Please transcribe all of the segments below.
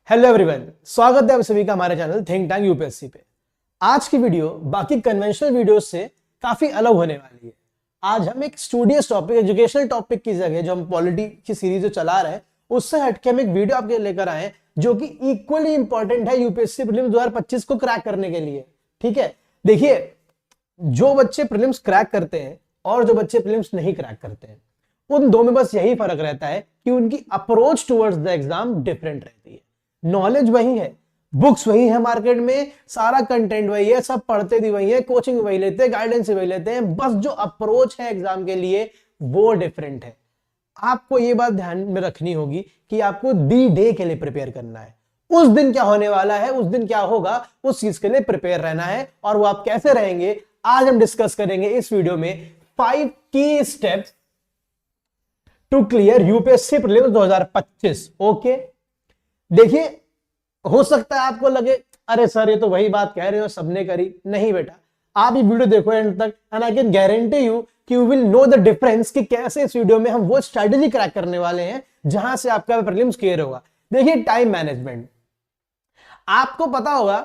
Hello everyone, स्वागत है आप सभी का हमारे चैनल थिंक टैंक यूपीएससी पे। आज की वीडियो बाकी कन्वेंशनल वीडियोस से काफी अलग होने वाली है। आज हम एक स्टूडियस टॉपिक, एजुकेशनल टॉपिक की जगह जो हम पॉलिटी की सीरीज जो चला रहे हैं उससे हटके हम एक वीडियो आपके लेकर आए हैं जो कि इक्वली इंपॉर्टेंट है यूपीएससी प्रीलिम्स 2025 को क्रैक करने के लिए। ठीक है, देखिए, जो बच्चे प्रीलिम्स क्रैक करते हैं और जो बच्चे प्रीलिम्स नहीं क्रैक करते हैं उन दो में बस यही फर्क रहता है कि उनकी approach towards the exam different रहती है। नॉलेज वही है, बुक्स वही है, मार्केट में सारा कंटेंट वही है, सब पढ़ते भी वही है, कोचिंग वही लेते हैं, गाइडेंस वही लेते हैं, बस जो अप्रोच है एग्जाम के लिए वो डिफरेंट है। आपको ये बात ध्यान में रखनी होगी कि आपको दी डे के लिए प्रिपेयर करना है। उस दिन क्या होने वाला है, उस दिन क्या होगा, उस चीज के लिए प्रिपेयर रहना है। और वो आप कैसे रहेंगे आज हम डिस्कस करेंगे इस वीडियो में 5 की steps to clear UPSC prelims 2025। Okay, देखिए, हो सकता है आपको लगे अरे सर ये तो वही बात कह रहे हो, सबने करी। नहीं बेटा, आप ये वीडियो देखो एंड तक and I can guarantee you कि you will know the difference कि कैसे इस वीडियो में हम वो स्ट्रेटेजी क्रैक करने वाले हैं जहां से आपका प्रीलिम्स क्लियर होगा। देखिए, टाइम मैनेजमेंट, आपको पता होगा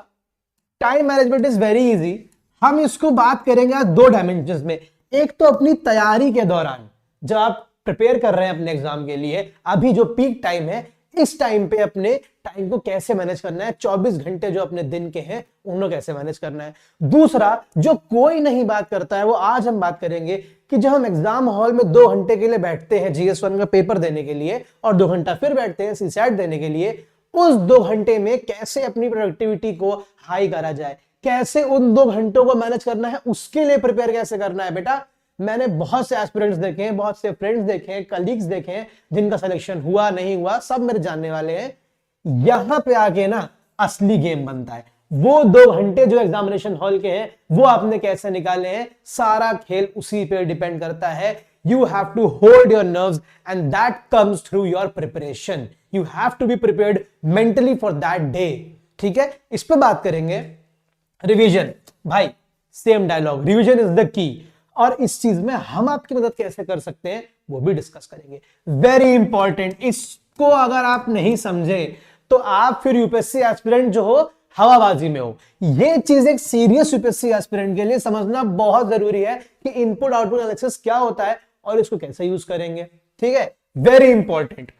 time management is very easy. हम इसको बात करेंगे दो डायमेंशंस में। एक तो अपनी तैयारी के दौरान जब आप प्रिपेयर कर रहे हैं अपने एग्जाम के लिए, अभी जो पीक टाइम है इस टाइम पे अपने टाइम को कैसे मैनेज करना है, 24 घंटे जो अपने दिन के हैं उनको कैसे मैनेज करना है। दूसरा, जो कोई नहीं बात करता है वो आज हम बात करेंगे कि जब हम एग्जाम हॉल में 2 घंटे के लिए बैठते हैं GS1 का पेपर देने के लिए और 2 घंटा फिर बैठते हैं CSAT देने के लिए, उस 2 घंटे में कैसे अपनी प्रोडक्टिविटी को हाई करा जाए, कैसे उन 2 घंटों को मैनेज करना है, उसके लिए प्रिपेयर कैसे करना है। बेटा, मैंने बहुत से एस्पिरेंट्स देखे हैं, बहुत से फ्रेंड्स देखे हैं, कलीग्स देखे हैं जिनका सिलेक्शन हुआ नहीं हुआ, सब मेरे जानने वाले हैं। यहां पे आके ना असली गेम बनता है। वो 2 घंटे जो एग्जामिनेशन हॉल के हैं वो आपने कैसे निकाले हैं, सारा खेल उसी पे डिपेंड करता है। You have to hold your nerves and that comes through your preparation. You have to be prepared mentally for that day. ठीक है, इस पे बात करेंगे। रिवीजन, भाई same dialogue, revision is the key. और इस चीज में हम आपकी मदद कैसे कर सकते हैं वो भी डिस्कस करेंगे। वेरी इंपॉर्टेंट, इसको अगर आप नहीं समझे तो आप फिर यूपीएससी एस्पिरेंट जो हो हवाबाजी में हो। ये चीज एक सीरियस यूपीएससी एस्पिरेंट के लिए समझना बहुत जरूरी है कि इनपुट आउटपुट एनालिसिस क्या होता है और इसको कैसे यूज करेंगे। ठीक है, वेरी इंपॉर्टेंट।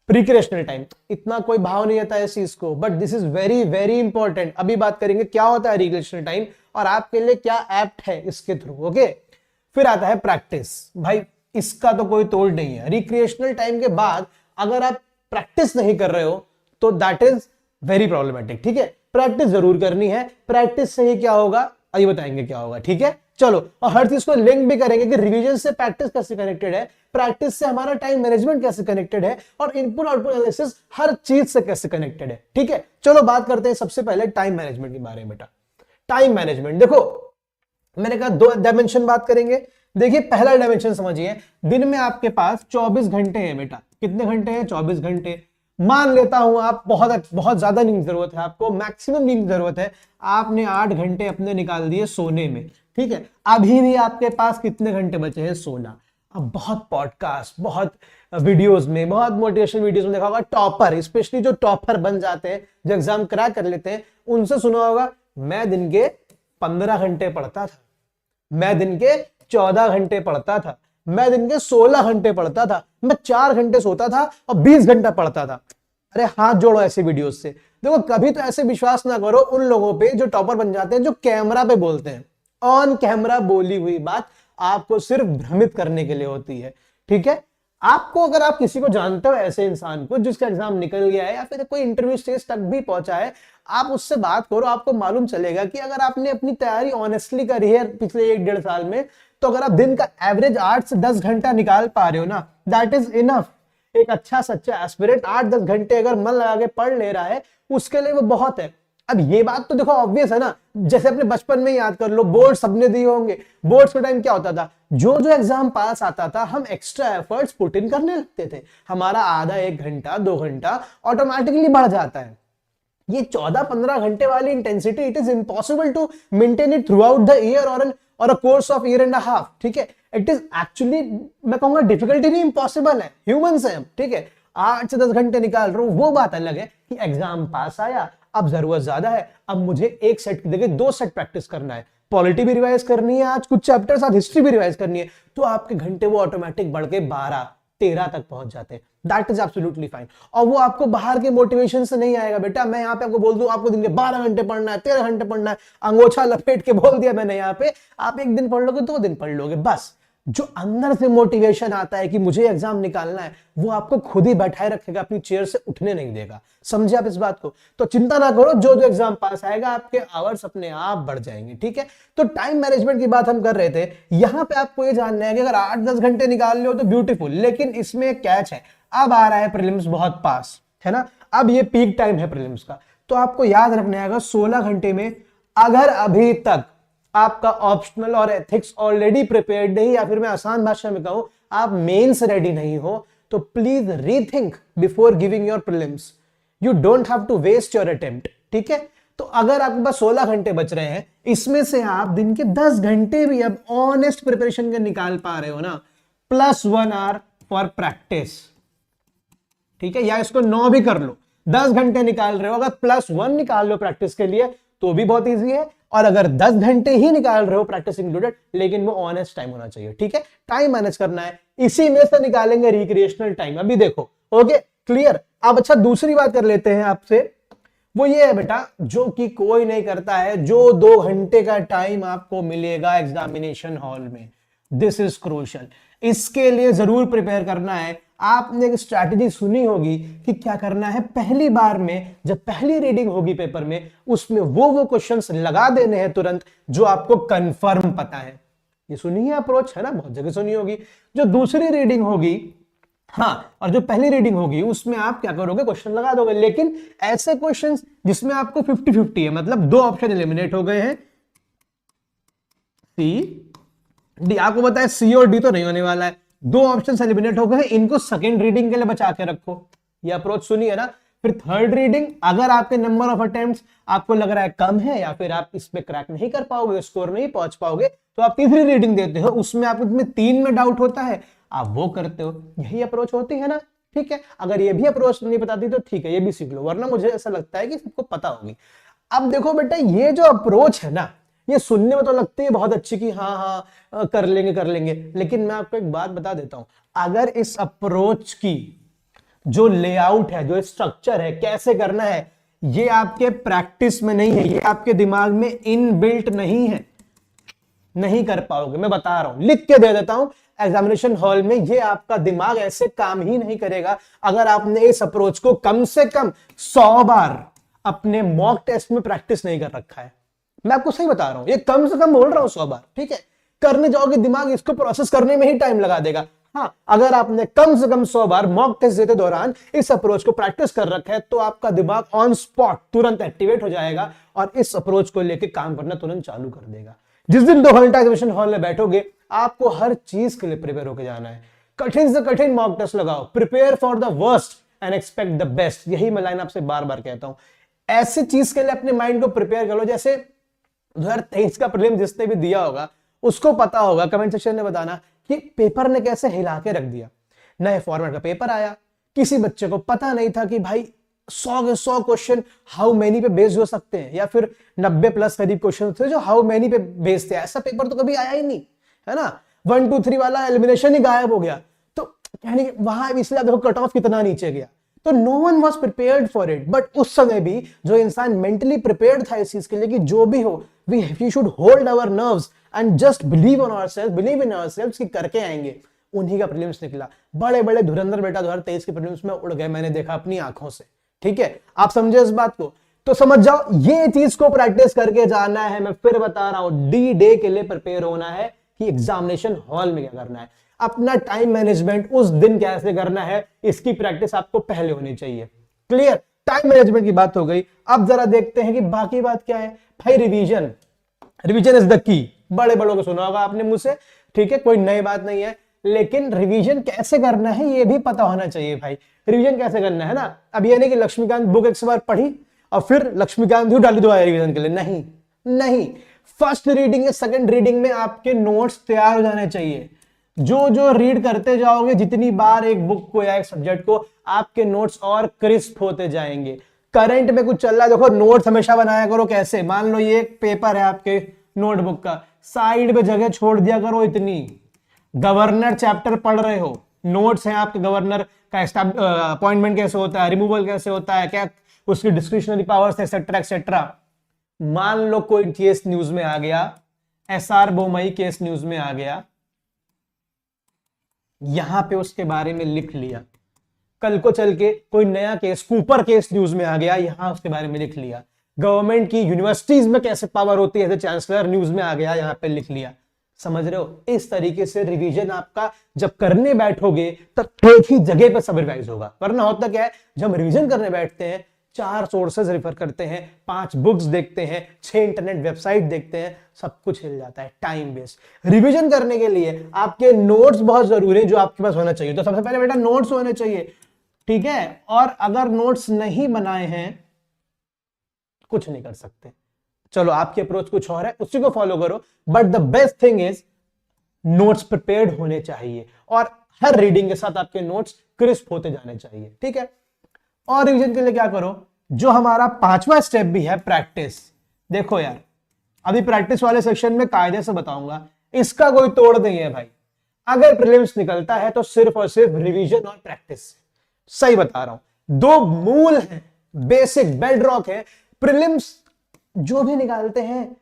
प्रिक्रेशनल टाइम, इतना कोई भाव नहीं आता है इस चीज को, but this is very very important. अभी बात करेंगे क्या होता है रिक्रिएशनल टाइम और आपके लिए क्या एप्ट है इसके थ्रू। ओके, फिर आता है प्रैक्टिस। भाई इसका तो कोई तोड़ नहीं है। रिक्रिएशनल टाइम के बाद अगर आप प्रैक्टिस नहीं कर रहे हो तो दैट इज वेरी प्रॉब्लमेटिक। ठीक है, प्रैक्टिस जरूर करनी है। प्रैक्टिस से ही क्या होगा अभी बताएंगे क्या होगा। ठीक है, चलो, और हर चीज को लिंक भी करेंगे कि रिवीजन से प्रैक्टिस कैसे कनेक्टेड है, प्रैक्टिस से हमारा टाइम मैनेजमेंट कैसे कनेक्टेड है और इनपुट आउटपुट एनालिसिस हर चीज से कैसे कनेक्टेड है। ठीक है, चलो बात करते हैं सबसे पहले टाइम मैनेजमेंट के बारे में। बेटा, टाइम मैनेजमेंट देखो, मैंने कहा 2 डायमेंशन बात करेंगे। देखिए, पहला डायमेंशन समझिए, दिन में आपके पास 24 घंटे हैं। बेटा, कितने घंटे हैं? 24 घंटे। मान लेता हूं आप बहुत ज्यादा नींद की जरूरत है, आपको मैक्सिमम नींद की जरूरत है, आपने 8 घंटे अपने निकाल दिए सोने में। ठीक है, अभी भी आपके पास कितने घंटे बचे हैं? 16। अब बहुत पॉडकास्ट, बहुत वीडियोस में, बहुत मोटिवेशन वीडियोस में देखा होगा, टॉपर, स्पेशली जो टॉपर बन जाते हैं, जो एग्जाम क्रैक कर लेते हैं, उनसे सुना होगा मैं दिन के 15 घंटे पढ़ता था, मैं दिन के 14 घंटे पढ़ता था, मैं दिन के 16 घंटे पढ़ता था, मैं 4 घंटे सोता था और 20 घंटा पढ़ता था। अरे हाथ जोड़ो ऐसे वीडियोस से। देखो, कभी तो ऐसे विश्वास ना करो उन लोगों पे जो टॉपर बन जाते हैं, जो कैमरा पे बोलते हैं। ऑन कैमरा बोली हुई बात आपको सिर्फ भ्रमित करने के लिए होती है। ठीक है, आपको, अगर आप किसी को जानते हो ऐसे इंसान को जिसका एग्जाम निकल गया है या फिर कोई इंटरव्यू स्टेज तक भी पहुंचा है, आप उससे बात करो, आपको मालूम चलेगा कि अगर आपने अपनी तैयारी ऑनेस्टली करी है पिछले 1-1.5 साल में, तो अगर आप दिन का एवरेज 8 से 10 घंटा निकाल पा रहे हो ना, दैट इज इनफ। एक अच्छा सच्चा एस्पिरेंट 8-10 घंटे अगर मन लगा के पढ़ ले रहा है, उसके लिए वो बहुत है। अब ये बात तो देखो ऑब्वियस है ना, जैसे अपने बचपन में याद कर लो, बोर्ड सबने दिए होंगे। बोर्ड्स के टाइम क्या होता था, जो जो एग्जाम पास आता था हम एक्स्ट्रा एफर्ट्स पुट इन करने लगते थे, हमारा आधा 1 घंटा 2 घंटा ऑटोमेटिकली बढ़ जाता है। ये 14-15 घंटे वाली intensity, it is impossible to maintain it throughout the year और a course of year and a half. ठीक है, इट इज एक्चुअली, मैं कहूंगा डिफिकल्टी नहीं, इम्पॉसिबल है, ह्यूमंस है हम। ठीक है, 8 से 10 घंटे निकाल रहा हूं, वो बात अलग है कि एग्जाम पास आया, अब जरूरत ज्यादा है, अब मुझे एक सेट की जगह 2 सेट प्रैक्टिस करना है, पॉलिटी भी रिवाइज करनी है, आज कुछ चैप्टर्स, आज हिस्ट्री भी रिवाइज करनी है, तो आपके घंटे वो ऑटोमेटिक बढ़ के 12-13 तक पहुंच जाते हैं। That is absolutely fine. और वो आपको बाहर के मोटिवेशन से नहीं आएगा बेटा। मैं यहाँ पे आपको बोल दूं आपको दिन के 12 घंटे पढ़ना है, 13 घंटे पढ़ना है, अंगोछा लपेट के बोल दिया मैंने यहाँ पे, आप एक दिन पढ़ लोगे, 2 दिन पढ़ लोगे, बस। जो अंदर से मोटिवेशन आता है कि मुझे एग्जाम निकालना है, वो आपको खुद ही बैठाए रखेगा, अपनी चेयर से उठने नहीं देगा। समझे आप इस बात को? तो चिंता ना करो, जो जो एग्जाम पास आएगा आपके आवर्स अपने आप बढ़ जाएंगे, ठीक है। तो टाइम मैनेजमेंट की बात हम कर रहे थे। यहां पे आपको ये जानना है कि अगर 8-10 घंटे निकाल लो तो ब्यूटीफुल, लेकिन इसमें एक कैच है। अब आ रहा है प्रीलिम्स बहुत पास, है ना, अब ये पीक टाइम है प्रीलिम्स का, तो आपको याद रखना है 16 घंटे में अगर अभी तक आपका ऑप्शनल और एथिक्स ऑलरेडी प्रिपेयर्ड नहीं, या फिर मैं आसान भाषा में कहूं आप मेंस रेडी नहीं हो, तो please rethink before giving your prelims. You don't have to waste your attempt, ठीक है। तो अगर आपके पास 16 घंटे बच रहे हैं, इसमें से आप दिन के 10 घंटे भी अब ऑनेस्ट प्रिपरेशन के निकाल पा रहे हो ना, +1 आवर फॉर प्रैक्टिस, ठीक है, या इसको 9 भी कर लो, 10 घंटे निकाल रहे हो, अगर +1 निकाल लो प्रैक्टिस के लिए तो भी बहुत इजी है। और अगर 10 घंटे ही निकाल रहे हो प्रैक्टिस इंक्लूडेड, लेकिन वो ऑनेस्ट टाइम होना चाहिए, ठीक है। टाइम मैनेज करना है, इसी में से निकालेंगे रिक्रिएशनल टाइम। अभी देखो, ओके, क्लियर। अब अच्छा, दूसरी बात कर लेते हैं आपसे, वो ये है बेटा, जो कि कोई नहीं करता है, जो 2 घंटे का टाइम आपको मिलेगा एग्जामिनेशन हॉल में, दिस इज क्रूशियल। इसके लिए जरूर प्रिपेयर करना है। आपने एक स्ट्रैटेजी सुनी होगी कि क्या करना है, पहली बार में जब पहली रीडिंग होगी पेपर में, उसमें वो क्वेश्चंस लगा देने हैं तुरंत जो आपको कंफर्म पता है। ये सुनी है अप्रोच, है ना, बहुत जगह सुनी होगी। जो दूसरी रीडिंग होगी, हाँ, और जो पहली रीडिंग होगी उसमें आप क्या करोगे, क्वेश्चन लगा दोगे, लेकिन ऐसे क्वेश्चंस जिसमें आपको 50-50 है, मतलब 2 ऑप्शन एलिमिनेट हो गए हैं, सी डी। आपको पता है सी और डी तो नहीं होने वाला है, 2 ऑप्शन एलिमिनेट हो गए हैं, इनको सेकंड रीडिंग के लिए बचा के रखो। ये अप्रोच सुनी है ना। फिर थर्ड रीडिंग, अगर आपके नंबर ऑफ अटेम्प्ट्स आपको लग रहा है कम है, या फिर आप इसमें क्रैक नहीं कर पाओगे, स्कोर नहीं पहुंच पाओगे, तो आप तीसरी रीडिंग देते हो, उसमें आपको 3 में डाउट होता है, आप वो करते हो। यही अप्रोच होती है ना, ठीक है। अगर ये भी अप्रोच नहीं बताती तो ठीक है, ये भी सीख लो, वरना मुझे ऐसा लगता है कि सबको पता होगी। अब देखो बेटा, ये जो अप्रोच है ना, ये सुनने में तो लगती है बहुत अच्छी कि हाँ हाँ कर लेंगे, लेकिन मैं आपको एक बात बता देता हूं, अगर इस अप्रोच की जो लेआउट है, जो स्ट्रक्चर है, कैसे करना है, ये आपके प्रैक्टिस में नहीं है, ये आपके दिमाग में इनबिल्ट नहीं है, नहीं कर पाओगे। मैं बता रहा हूं, लिख के दे देता हूं, एग्जामिनेशन हॉल में ये आपका दिमाग ऐसे काम ही नहीं करेगा अगर आपने इस अप्रोच को कम से कम 100 बार अपने मॉक टेस्ट में प्रैक्टिस नहीं कर रखा है। मैं आपको सही बता रहा हूं, ये कम से कम बोल रहा हूं 100 बार, ठीक है। करने जाओगे दिमाग इसको प्रोसेस करने में ही टाइम लगा देगा। हाँ, अगर आपने कम से कम 100 बार मॉक टेस्ट देते दौरान इस अप्रोच को प्रैक्टिस कर रखा है, तो आपका दिमाग ऑन स्पॉट तुरंत एक्टिवेट हो जाएगा और इस अप्रोच को लेकर काम करना तुरंत चालू कर देगा। जिस दिन 2 घंटा एग्जामिनेशन हॉल में बैठोगे, आपको हर चीज के लिए प्रिपेयर होकर जाना है। कठिन से कठिन मॉक टेस्ट लगाओ, prepare for the worst and expect the best. यही मैं लाइन आपसे बार बार कहता हूं। ऐसी चीज के लिए अपने माइंड को प्रिपेयर कर लो, जैसे 2023 का प्रीलिम जिसने भी दिया होगा उसको पता होगा, कमेंट सेक्शन में बताना कि पेपर ने कैसे हिला के रख दिया। नए फॉर्मेट का पेपर आया, किसी बच्चे को पता नहीं था कि भाई 100 के 100 क्वेश्चन हाउ मेनी पे बेस्ड हो सकते हैं, या फिर 90+ करीब क्वेश्चन थे जो हाउ मेनी पे बेस्ड थे। ऐसा पेपर तो कभी आया ही नहीं, है ना। 1 2 3 वाला एलिमिनेशन ही गायब हो गया, तो यानी वहां इसलिए देखो कट ऑफ कितना नीचे गया। तो no one was prepared for it. But उस समय भी जो इंसान मेंटली प्रिपेयर्ड था इस चीज के लिए कि जो भी हो, we should hold our nerves and just believe in ourselves कि करके आएंगे, उन्हीं का प्रीलिम्स निकला। बड़े बड़े धुरंधर बेटा 2023 के प्रीलिम्स में उड़ गए, मैंने देखा अपनी आंखों से, ठीक है। आप समझे इस बात को, तो समझ जाओ ये चीज को प्रैक्टिस करके जाना है। मैं फिर बता रहा हूं, डी डे के लिए प्रिपेयर होना है कि एग्जामिनेशन हॉल में क्या करना है, अपना टाइम मैनेजमेंट उस दिन कैसे करना है, इसकी प्रैक्टिस आपको पहले होनी चाहिए। क्लियर, टाइम मैनेजमेंट की बात हो गई। अब जरा देखते हैं कि बाकी बात क्या है। भाई रिवीजन, रिवीजन इज द की। बड़े बड़ों को सुना होगा आपने मुझसे, ठीक है, कोई नई बात नहीं है, लेकिन रिवीजन कैसे करना है ये भी पता होना चाहिए। भाई रिवीजन कैसे करना है ना, अब ये नहीं कि लक्ष्मीकांत बुक एक बार पढ़ी और फिर लक्ष्मीकांत ही डाली दोबारा रिवीजन के लिए, नहीं नहीं। फर्स्ट रीडिंग या सेकंड रीडिंग में आपके नोट्स तैयार हो जाने चाहिए। जो जो रीड करते जाओगे, जितनी बार एक बुक को या एक सब्जेक्ट को, आपके नोट्स और क्रिस्प होते जाएंगे। करंट में कुछ चल रहा है, देखो नोट्स हमेशा बनाया करो। कैसे? मान लो ये एक पेपर है आपके नोटबुक का, साइड में जगह छोड़ दिया करो इतनी। गवर्नर चैप्टर पढ़ रहे हो, नोट्स हैं आपके गवर्नर का, अपॉइंटमेंट कैसे होता है, रिमूवल कैसे होता है, क्या उसकी डिस्क्रिशनरी पावर्स एक्सेट्रा एक्सेट्रा। मान लो कोई केस न्यूज में आ गया, एसआर बोमई केस न्यूज में आ गया, यहां पे उसके बारे में लिख लिया। कल को चल के कोई नया केस, कूपर केस न्यूज में आ गया, यहां उसके बारे में लिख लिया। गवर्नमेंट की यूनिवर्सिटीज में कैसे पावर होती है, चांसलर न्यूज में आ गया, यहां पे लिख लिया। समझ रहे हो? इस तरीके से रिवीजन आपका जब करने बैठोगे तब एक ही जगह पर सब रिवाइज होगा। वरना होता क्या है, जब हम रिवीजन करने बैठते हैं 4 सोर्सेज रेफर करते हैं, 5 बुक्स देखते हैं, 6 इंटरनेट वेबसाइट देखते हैं, सब कुछ हिल जाता है। Time waste. रिवीजन करने के लिए आपके नोट्स बहुत जरूरी है, जो आपके पास होना चाहिए। तो सबसे पहले बेटा नोट्स होने चाहिए, ठीक है। और अगर नोट्स नहीं बनाए हैं, कुछ नहीं कर सकते। चलो आपकी अप्रोच कुछ और है, उसी को फॉलो करो, but the best thing is notes prepared होने चाहिए और हर रीडिंग के साथ आपके नोट्स क्रिस्प होते जाने चाहिए, ठीक है। और रिवीजन के लिए क्या करो, जो हमारा 5वां स्टेप भी है, प्रैक्टिस। देखो यार, अभी प्रैक्टिस वाले सेक्शन में कायदे से बताऊंगा, इसका कोई तोड़ नहीं है भाई। अगर प्रीलिम्स निकलता है तो सिर्फ और सिर्फ रिवीजन और प्रैक्टिस। सही बता रहा हूं, 2 मूल हैं, बेसिक बेडरॉक है। प्रीलिम्स जो भी निकालते हैं,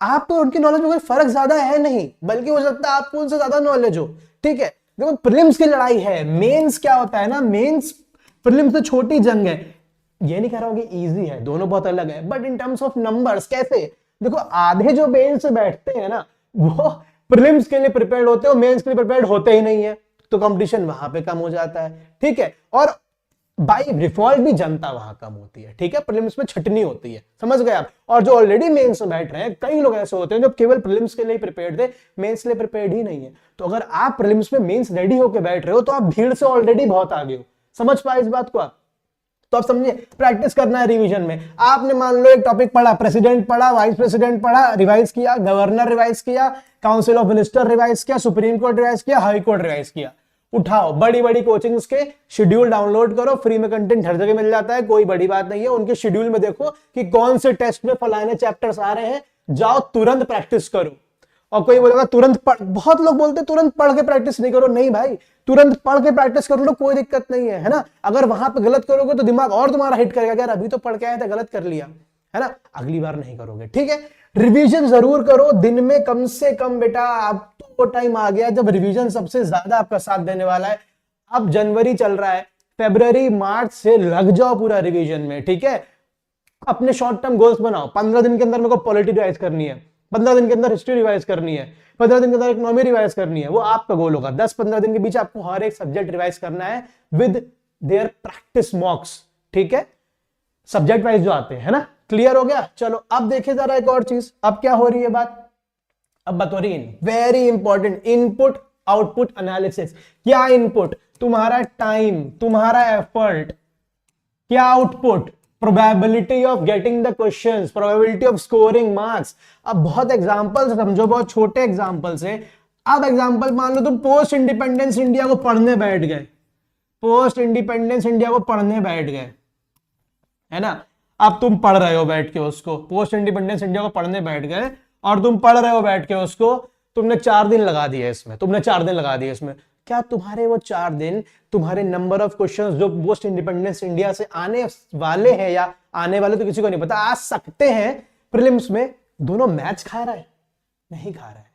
आप तो उनकी नॉलेज में कोई फर्क ज्यादा है नहीं, बल्कि हो सकता है आपको उनसे ज्यादा नॉलेज हो, ठीक है। देखो प्रीलिम्स की लड़ाई है, मेंस क्या होता है ना, मेंस प्रीलिम्स से छोटी जंग है। ये नहीं कह रहा हूं कि इजी है, दोनों बहुत अलग है, but in terms of numbers कैसे, देखो आधे जो मेंस से बैठते हैं ना, वो प्रीलिम्स के लिए प्रिपेयर्ड होते हैं, मेंस के लिए प्रिपेयर्ड होते ही नहीं है, तो कंपटीशन वहां पे कम हो जाता है, ठीक है। और बाय डिफॉल्ट भी जनता वहां कम होती है, ठीक है। प्रीलिम्स में छटनी होती है, समझ गए आप। और जो ऑलरेडी मेंस में बैठ रहे हैं, कई लोग ऐसे होते हैं जो केवल प्रीलिम्स के लिए प्रिपेयर्ड थे, मेंस के लिए प्रिपेयर्ड ही नहीं है। तो अगर आप प्रीलिम्स में मेंस रेडी होकर बैठ रहे हो, तो आप भीड़ से ऑलरेडी बहुत आगे हो। समझ पाए इस बात को आप? तो आप समझिए, प्रैक्टिस करना है रिवीजन में। आपने मान लो एक टॉपिक पढ़ा, प्रेसिडेंट पढ़ा, वाइस प्रेसिडेंट पढ़ा, रिवाइज किया, गवर्नर रिवाइज किया, काउंसिल ऑफ मिनिस्टर रिवाइज किया, सुप्रीम कोर्ट रिवाइज किया, हाई कोर्ट रिवाइज किया। उठाओ, बड़ी बड़ी कोचिंग्स के शेड्यूल डाउनलोड करो, फ्री में कंटेंट हर जगह मिल जाता है, कोई बड़ी बात नहीं है। उनके शेड्यूल में देखो कि कौन से टेस्ट में फलाने चैप्टर्स आ रहे हैं, जाओ तुरंत प्रैक्टिस करो। और कोई बोलेगा तुरंत पढ़, बहुत लोग बोलते तुरंत पढ़ के प्रैक्टिस नहीं करो। नहीं भाई, तुरंत पढ़ के प्रैक्टिस कर लो, कोई दिक्कत नहीं है ना। अगर वहां पे गलत करोगे तो दिमाग और तुम्हारा हिट करेगा, यार अभी तो पढ़ के आए थे, गलत कर लिया, है ना, अगली बार नहीं करोगे, ठीक है। रिवीजन जरूर करो, दिन में कम से कम बेटा। अब तो वो टाइम आ गया जब रिवीजन सबसे ज्यादा आपका साथ देने वाला है। अब जनवरी चल रहा है, फरवरी मार्च से लग जाओ पूरा रिवीजन में, ठीक है। अपने शॉर्ट टर्म गोल्स बनाओ, 15 दिन के अंदर मेरे को पॉलिटी रिवाइज करनी है, 15 दिन के अंदर हिस्ट्री रिवाइज करनी है, 15 दिन के अंदर इकोनॉमी रिवाइज करनी है, वो आपका गोल होगा। 10-15 दिन के बीच आपको हर एक सब्जेक्ट रिवाइज करना है विद देयर प्रैक्टिस मॉक्स, ठीक है, सब्जेक्ट वाइज जो आते हैं ना। क्लियर हो गया? चलो अब देखिए जरा एक और चीज, अब क्या हो रही है बात, अब बता रही है very important, input output analysis. क्या इनपुट? तुम्हारा टाइम, तुम्हारा एफर्ट। क्या output? Probability of getting the questions, probability of scoring marks. अब बहुत एग्जांपल्स समझो, बहुत छोटे एग्जांपल्स है। अब एग्जांपल मान लो तुम पोस्ट इंडिपेंडेंस इंडिया को पढ़ने बैठ गए, पोस्ट इंडिपेंडेंस इंडिया को पढ़ने बैठ गए, है ना। अब तुम पढ़ रहे हो बैठ के उसको, पोस्ट इंडिपेंडेंस इंडिया को पढ़ने बैठ गए, और तुम पढ़ रहे हो बैठ के उसको, तुमने 4 दिन लगा दिए इसमें, तुमने 4 दिन लगा दिए इसमें। क्या तुम्हारे वो 4 दिन तुम्हारे नंबर ऑफ क्वेश्चंस जो पोस्ट इंडिपेंडेंस इंडिया से आने वाले हैं, या आने वाले तो किसी को नहीं पता, आ सकते हैं प्रीलिम्स में, दोनों मैच खा रहा है? नहीं खा रहा है।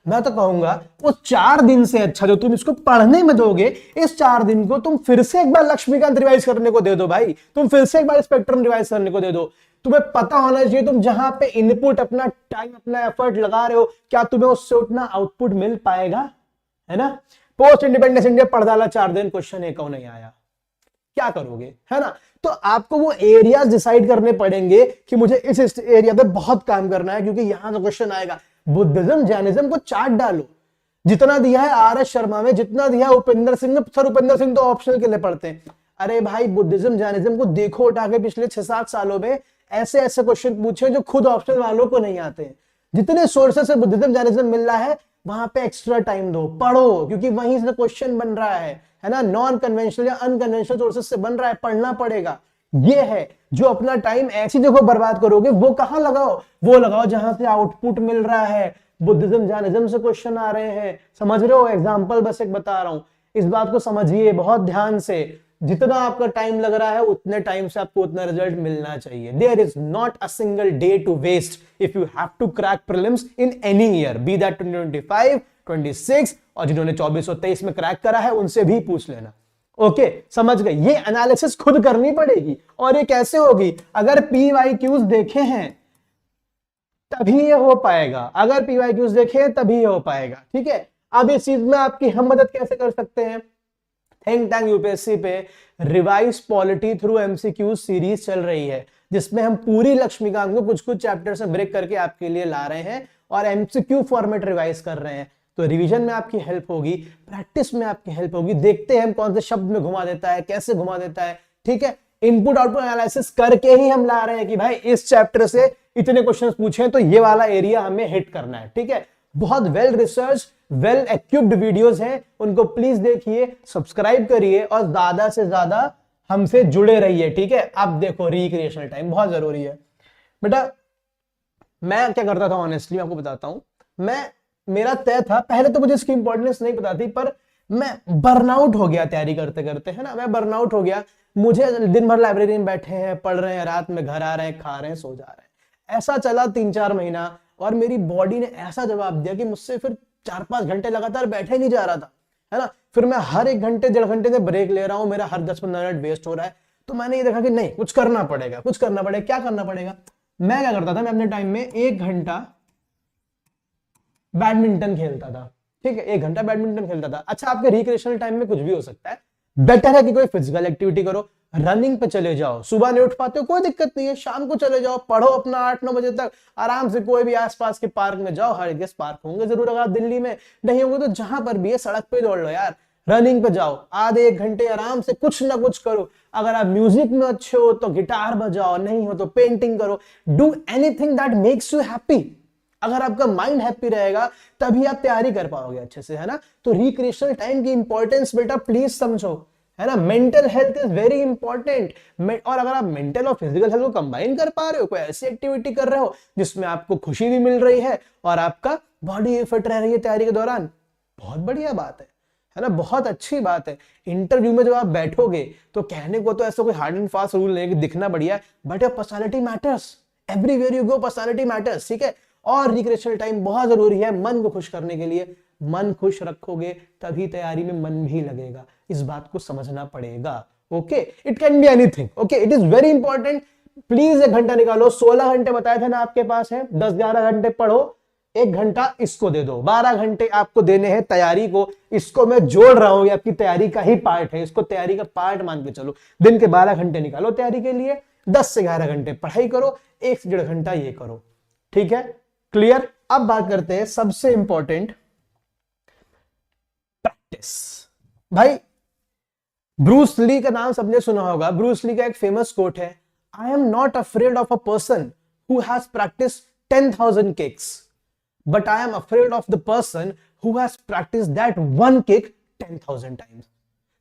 मैं तो कहूंगा वो 4 दिन से अच्छा जो तुम इसको पढ़ने में दोगे, इस 4 दिन को तुम फिर से एक बार लक्ष्मीकांत रिवाइज करने को दे दो भाई, तुम फिर से एक बार स्पेक्ट्रम रिवाइज करने को दे दो। तुम्हें पता होना चाहिए तुम जहां पे इनपुट, अपना टाइम, अपना एफर्ट लगा रहे हो, क्या तुम्हें उससे उतना आउटपुट मिल पाएगा, है ना। पोस्ट इंडिपेंडेंस इंडिया पढ़ डाला 4 दिन, क्वेश्चन एक नहीं आया, क्या करोगे, है ना। तो आपको वो एरियाज डिसाइड करने पड़ेंगे कि मुझे इस एरिया पे बहुत काम करना है, क्योंकि यहां से क्वेश्चन आएगा। बुद्धिज्म जैनिज्म को चार्ट डालो, जितना दिया है आर.एस. शर्मा में, जितना दिया उपेंद्र सिंह ने। सर उपेंद्र सिंह तो ऑप्शनल के लिए पढ़ते हैं। अरे भाई बुद्धिज्म जैनिज्म को देखो उठा के, पिछले 6-7 सालों में ऐसे ऐसे क्वेश्चन पूछे जो खुद ऑप्शनल वालों को नहीं आते हैं। जितने सोर्सेस से बुद्धिज्म जैनिज्म मिल रहा है, वहां पे एक्स्ट्रा टाइम दो, पढ़ो, क्योंकि वहीं से क्वेश्चन बन रहा है ना, नॉन कन्वेंशनल या अनकन्वेंशनल सोर्सेज से बन रहा है, पढ़ना पड़ेगा। ये है, जो अपना टाइम ऐसी जगह बर्बाद करोगे वो कहां लगाओ, वो लगाओ जहां से आउटपुट मिल रहा है, बुद्धिज्म जैनिज्म से क्वेश्चन आ रहे हैं, समझ रहे हो, एग्जाम्पल बस एक बता रहा हूं, इस बात को समझिए बहुत ध्यान से। जितना आपका टाइम लग रहा है उतने टाइम से आपको उतना रिजल्ट मिलना चाहिए। There is not a single day to waste if you have to crack prelims in any year, be that 2025, 26, और जिन्होंने 24 और 23 में क्रैक करा है उनसे भी पूछ लेना। ओके, समझ गए? ये एनालिसिस खुद करनी पड़ेगी। और ये कैसे होगी? अगर पीवाईक्यूज देखे हैं तभी ये हो पाएगा, अगर पीवाईक्यूज देखे तभी ये हो पाएगा। ठीक है, अब इस चीज में आपकी हम मदद कैसे कर सकते हैं? थिंक टैंक यूपीएससी पे revise polity through MCQ series चल रही है, जिसमें हम पूरी लक्ष्मीकांत को कुछ कुछ चैप्टर से ब्रेक करके आपके लिए ला रहे हैं और एमसीक्यू फॉर्मेट रिवाइज कर रहे हैं। तो रिवीजन में आपकी हेल्प होगी, प्रैक्टिस में आपकी हेल्प होगी। देखते हैं हम कौन से शब्द में घुमा देता है, कैसे घुमा देता है। ठीक है, इनपुट आउटपुट एनालिसिस करके ही हम ला रहे हैं कि भाई इस चैप्टर से इतने क्वेश्चंस पूछे तो ये वाला एरिया हमें हिट करना है। ठीक है, बहुत well research, well equipped videos हैं, उनको प्लीज देखिए, सब्सक्राइब करिए और ज्यादा से ज्यादा हमसे जुड़े रहिए। ठीक है, अब देखो रिक्रिएशनल टाइम बहुत जरूरी है बेटा। मैं क्या करता था ऑनेस्टली आपको बताता हूं, मेरा तय था, पहले तो मुझे इसकी इंपॉर्टेंस नहीं पता थी, पर मैं बर्नआउट हो गया तैयारी करते करते, है ना, मैं बर्नआउट हो गया। मुझे दिन भर लाइब्रेरी में बैठे हैं, पढ़ रहे हैं, रात में घर आ रहे हैं, खा रहे हैं, सो जा रहे हैं, ऐसा चला 3-4 महीना। और मेरी बॉडी ने ऐसा जवाब दिया कि मुझसे फिर 4-5 घंटे लगातार बैठे नहीं जा रहा था, है ना। फिर मैं हर 1 घंटे 1.5 घंटे से ब्रेक ले रहा हूं, मेरा हर 10-15 मिनट वेस्ट हो रहा है। तो मैंने ये देखा कि नहीं, कुछ करना पड़ेगा, कुछ करना पड़ेगा। क्या करना पड़ेगा? मैं क्या करता था, मैं अपने टाइम में 1 घंटा बैडमिंटन खेलता था। ठीक है, 1 घंटा बैडमिंटन खेलता था। अच्छा, आपके रिक्रिएशनल टाइम में कुछ भी हो सकता है, बेटर है कि कोई फिजिकल एक्टिविटी करो, रनिंग पे चले जाओ। सुबह नहीं उठ पाते हो कोई दिक्कत नहीं है, शाम को चले जाओ, पढ़ो अपना 8-9 बजे तक आराम से, कोई भी आसपास के पार्क में जाओ, हर गेस पार्क होंगे जरूर, अगर आप दिल्ली में नहीं होंगे तो जहां पर भी है सड़क पे दौड़ लो यार, रनिंग पे जाओ, आधे 1 घंटे आराम से कुछ ना कुछ करो। अगर आप म्यूजिक में अच्छे हो तो गिटार बजाओ, नहीं हो तो पेंटिंग करो, do anything that makes you happy. अगर आपका माइंड हैप्पी रहेगा तभी आप तैयारी कर पाओगे अच्छे से, है ना। तो रिक्रिएशनल टाइम की इंपॉर्टेंस बेटा प्लीज समझो, है ना। Mental health is very important. और अगर आप मेंटल और फिजिकल हेल्थ को कंबाइन कर पा रहे हो, कोई ऐसी एक्टिविटी कर रहे हो जिसमें आपको खुशी भी मिल रही है और आपका बॉडी फिट रह रही है तैयारी के दौरान, बहुत बढ़िया बात है ना, बहुत अच्छी बात है। इंटरव्यू में जब आप बैठोगे तो कहने को तो ऐसा कोई हार्ड एंड फास्ट रूल नहीं कि दिखना बढ़िया, but your personality matters, everywhere you go personality matters. ठीक है, और रिक्रिएशनल टाइम बहुत जरूरी है मन को खुश करने के लिए। मन खुश रखोगे तभी तैयारी में मन भी लगेगा, इस बात को समझना पड़ेगा। Okay, it can be anything. Okay, it is very important. Please 1 घंटा निकालो, 16 घंटे बताए थे ना आपके पास है, 10-11 घंटे पढ़ो, 1 घंटा इसको दे दो, 12 घंटे आपको देने हैं तैयारी को। इसको मैं जोड़ रहा हूं, आपकी तैयारी का ही पार्ट है, इसको तैयारी का पार्ट मान के चलो। दिन के 12 घंटे निकालो तैयारी के लिए, 10 से 11 घंटे पढ़ाई करो, 1 से 1.5 घंटा ये करो। ठीक है, क्लियर। अब बात करते हैं सबसे इंपॉर्टेंट, प्रैक्टिस। भाई ब्रूस ली का नाम सबने सुना होगा। ब्रूस ली का एक फेमस कोट है, I am not afraid of a person who has practice 10,000 kicks, but I am afraid of the person who has practice that 1 kick 10,000 times.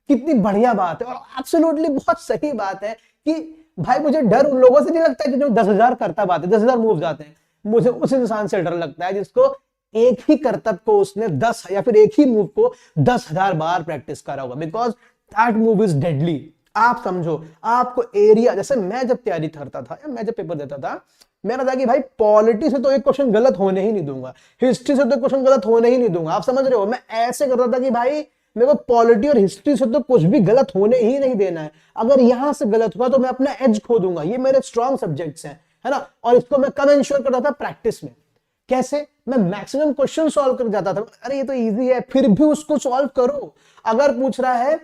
कितनी बढ़िया बात है, और एब्सोल्युटली बहुत सही बात है कि भाई मुझे डर उन लोगों से नहीं लगता कि जो 10,000 करता बात है, 10,000 मूव्स आते हैं। मुझे उस इंसान से डर लगता है जिसको एक ही करतब को उसने 10 या फिर एक ही मूव को 10,000 बार प्रैक्टिस करा होगा, because that move is deadly. आप समझो, आपको एरिया, जैसे मैं जब तैयारी करता था या मैं जब पेपर देता था, मेरा था कि भाई पॉलिटी से तो एक क्वेश्चन गलत होने ही नहीं दूंगा, हिस्ट्री से तो क्वेश्चन गलत होने ही नहीं दूंगा। आप समझ रहे हो, मैं ऐसे करता था कि भाई मेरे को पॉलिटी और हिस्ट्री से तो कुछ भी गलत होने ही नहीं देना है, अगर यहां से गलत हुआ तो मैं अपना एज खो दूंगा। ये मेरे स्ट्रॉन्ग सब्जेक्ट्स हैं, है ना। और इसको मैं कब इंश्योर करता था? प्रैक्टिस में। कैसे? मैं मैक्सिमम क्वेश्चन सॉल्व कर जाता था। अरे ये तो इजी है, फिर भी उसको सॉल्व करो। अगर पूछ रहा है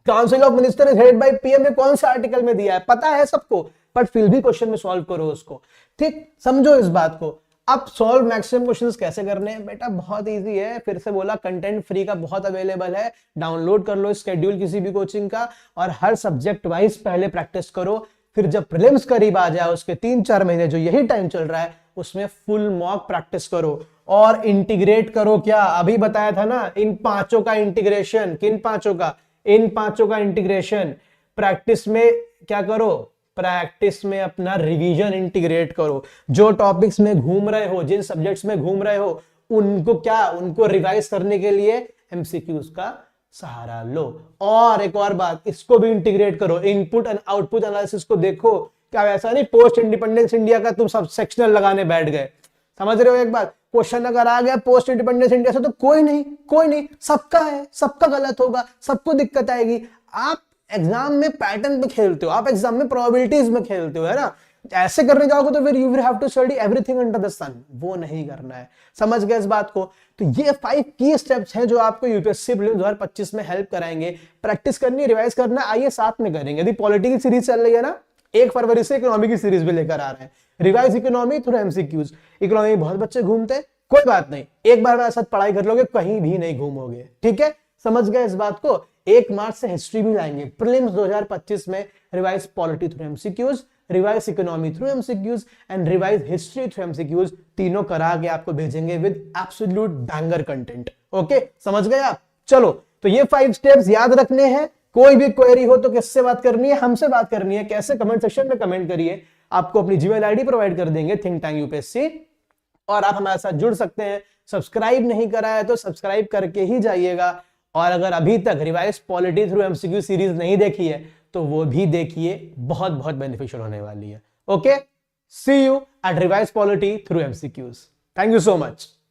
council of minister is headed by PM ने कौन से आर्टिकल में दिया है, पता है सबको, बट फिर भी क्वेश्चन में सॉल्व करो उसको। ठीक, समझो इस बात को। अब सॉल्व मैक्सिमम क्वेश्चंस कैसे करने हैं बेटा? बहुत इजी है। फिर से बोला, कंटेंट फ्री का बहुत अवेलेबल है, डाउनलोड कर लो स्केड्यूल किसी भी कोचिंग का, और हर सब्जेक्ट वाइज पहले प्रैक्टिस करो। फिर जब प्रीलिम्स करीब आ जाए, उसके 3-4 महीने जो यही टाइम चल रहा है, उसमें फुल मॉक प्रैक्टिस करो। और इंटीग्रेट करो क्या, अभी बताया था ना, इन पांचों का इंटीग्रेशन। किन पांचों का? इन पांचों का इंटीग्रेशन। प्रैक्टिस में क्या करो? प्रैक्टिस में अपना रिवीजन इंटीग्रेट करो। जो टॉपिक्स में घूम रहे हो, जिन सब्जेक्ट्स में घूम रहे हो, उनको क्या, उनको रिवाइज करने के लिए एमसीक्यूज का सहारा लो। और एक और बात, इसको भी इंटीग्रेट करो, इनपुट एंड आउटपुट एनालिसिस को देखो। क्या ऐसा नहीं पोस्ट इंडिपेंडेंस इंडिया का तुम सब सेक्शनल लगाने बैठ गए? समझ रहे हो? एक बात, क्वेश्चन अगर आ गया पोस्ट इंडिपेंडेंस इंडिया से तो कोई नहीं, कोई नहीं, सबका है, सबका गलत होगा, सबको दिक्कत आएगी। आप एग्जाम में पैटर्न पे खेलते हो, आप एग्जाम में प्रोबेबिलिटीज में खेलते हो, है ना? ऐसे करने जाओगे तो फिर you will have to study everything under the sun. वो नहीं करना है। समझ गए इस बात को? तो ये 5 की स्टेप्स हैं जो आपको यूपीएससी प्रीलिम्स 2025 में हेल्प कराएंगे। प्रैक्टिस करनी है, रिवाइज करना है, आइए साथ में करेंगे। यदि पॉलिटी की सीरीज चल रही है ना, 1 फरवरी से इकोनॉमी की सीरीज भी लेकर आ रहे हैं। Revise economy through MCQs. Economy में बहुत बच्चे घूमते, कोई बात नहीं, एक बार मेरे साथ पढ़ाई कर लोगे कहीं भी नहीं घूमोगे। ठीक है, समझ गए इस बात को? 1 मार्च से हिस्ट्री भी लाएंगे प्रीलिम्स 2025 में। Revise polity through MCQs, revise economy through MCQs and revise history through MCQs, तीनों करा के आपको भेजेंगे with absolute banger content. Okay, समझ गए आप? चलो, तो ये 5 स्टेप्स याद रखने हैं। कोई भी क्वेरी हो तो किससे बात करनी है? हमसे बात करनी है। कैसे? कमेंट सेक्शन में कमेंट करिए, आपको अपनी जीमेल आईडी प्रोवाइड कर देंगे, थिंक टैंक यूपीएससी, और आप हमारे साथ जुड़ सकते हैं। सब्सक्राइब नहीं करा है तो सब्सक्राइब करके ही जाइएगा। और अगर अभी तक revise polity through MCQ series नहीं देखी है तो वो भी देखिए, बहुत बहुत बेनिफिशियल होने वाली है। Okay, see you at revise polity through MCQs. Thank you so much.